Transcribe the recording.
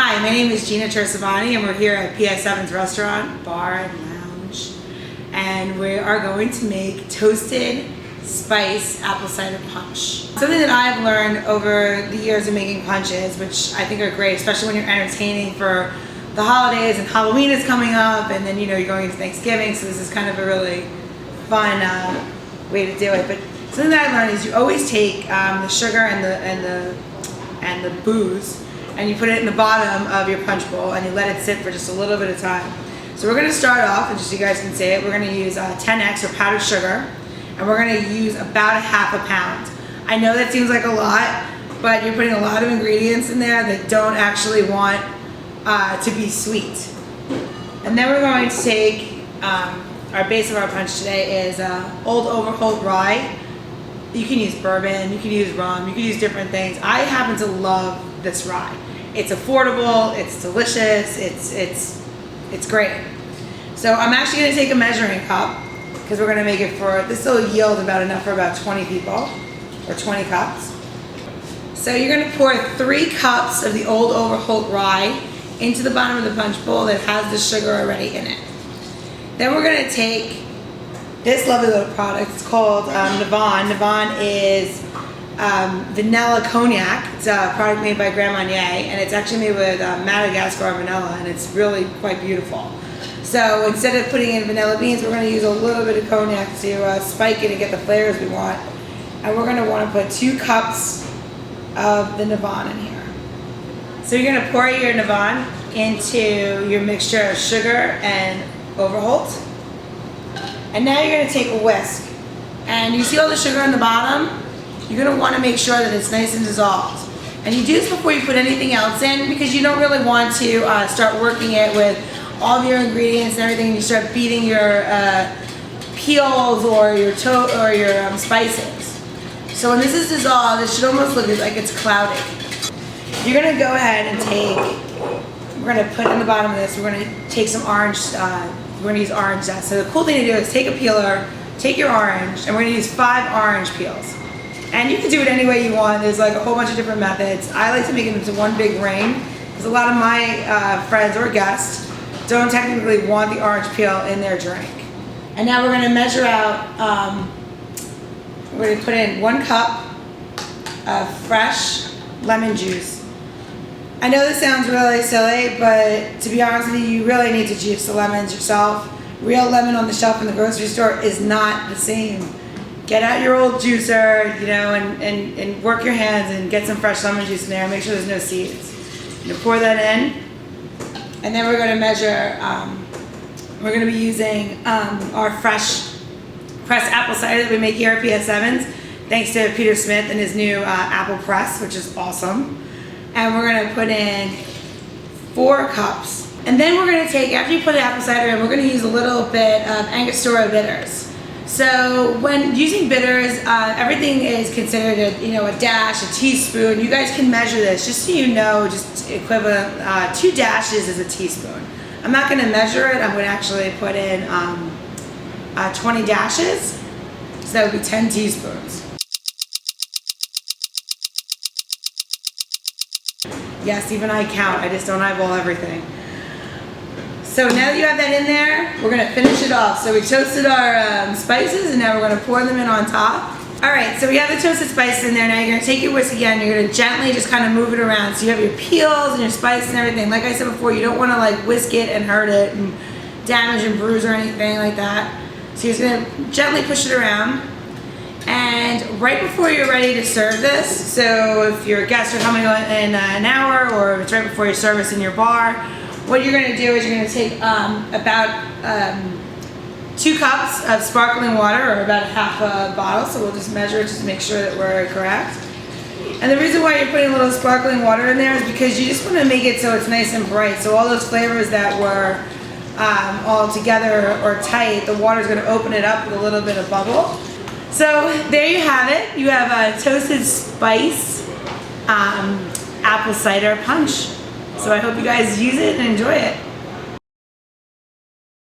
Hi, my name is Gina Chersevani, and we're here at PS7's restaurant, bar, and lounge. And we are going to make toasted spice apple cider punch. Something that I've learned over the years of making punches, which I think are great, especially when you're entertaining for the holidays and Halloween is coming up, and then you're going into Thanksgiving, so this is kind of a really fun way to do it. But something that I learned is you always take the sugar and the booze, and you put it in the bottom of your punch bowl and you let it sit for just a little bit of time. So we're going to start off, and just so you guys can see it, we're going to use 10x or powdered sugar, and we're going to use about a half a pound. I know that seems like a lot, but you're putting a lot of ingredients in there that don't actually want to be sweet. And then we're going to take, our base of our punch today is Old Overholt rye. You can use bourbon, you can use rum, you can use different things. I happen to love this rye. It's affordable, it's delicious, it's great. So I'm actually going to take a measuring cup, because we're going to make it for, this will yield about enough for about 20 people, or 20 cups. So you're going to pour 3 cups of the Old Overholt rye into the bottom of the punch bowl that has the sugar already in it. Then we're going to take this lovely little product. It's called Navon. Navon is vanilla cognac. It's a product made by Grand Marnier, and it's actually made with Madagascar vanilla, and it's really quite beautiful. So instead of putting in vanilla beans, we're going to use a little bit of cognac to spike it and get the flavors we want. And we're going to want to put 2 cups of the Navon in here. So you're going to pour your Navon into your mixture of sugar and Overholt. And now you're going to take a whisk. And you see all the sugar on the bottom? You're going to want to make sure that it's nice and dissolved. And you do this before you put anything else in, because you don't really want to start working it with all of your ingredients and everything, and you start beating your peels or your spices. So when this is dissolved, it should almost look like it's cloudy. You're going to go ahead and we're going to put in the bottom of this, we're going to take some orange, we're going to use orange zest. So the cool thing to do is take a peeler, take your orange, and we're going to use 5 orange peels. And you can do it any way you want. There's like a whole bunch of different methods. I like to make it into one big ring, because a lot of my friends or guests don't technically want the orange peel in their drink. And now we're going to measure out, we're going to put in 1 cup of fresh lemon juice. I know this sounds really silly, but to be honest with you, you really need to juice the lemons yourself. Real lemon on the shelf in the grocery store is not the same. Get out your old juicer, and work your hands and get some fresh lemon juice in there and make sure there's no seeds. You pour that in, and then we're going to measure, we're going to be using our fresh pressed apple cider that we make here at PS7's, thanks to Peter Smith and his new apple press, which is awesome. And we're going to put in 4 cups. And then we're going to take, after you put the apple cider in, we're going to use a little bit of Angostura bitters. So when using bitters, everything is considered a dash, a teaspoon. You guys can measure this, just so you know, just equivalent, 2 dashes is a teaspoon. I'm not going to measure it. I'm going to actually put in 20 dashes, so that would be 10 teaspoons. Yes, even I count. I just don't eyeball everything. So now that you have that in there, we're going to finish it off. So we toasted our spices, and now we're going to pour them in on top. All right, so we have the toasted spices in there. Now you're going to take your whisk again. You're going to gently just kind of move it around. So you have your peels and your spices and everything. Like I said before, you don't want to whisk it and hurt it and damage and bruise or anything like that. So you're just going to gently push it around. And right before you're ready to serve this, so if your guests are coming in an hour, or if it's right before your service in your bar, what you're going to do is you're going to take about 2 cups of sparkling water, or about half a bottle, so we'll just measure it just to make sure that we're correct. And the reason why you're putting a little sparkling water in there is because you just want to make it so it's nice and bright, so all those flavors that were all together or tight, the water is going to open it up with a little bit of bubble. So there you have it. You have a toasted spice apple cider punch. So I hope you guys use it and enjoy it.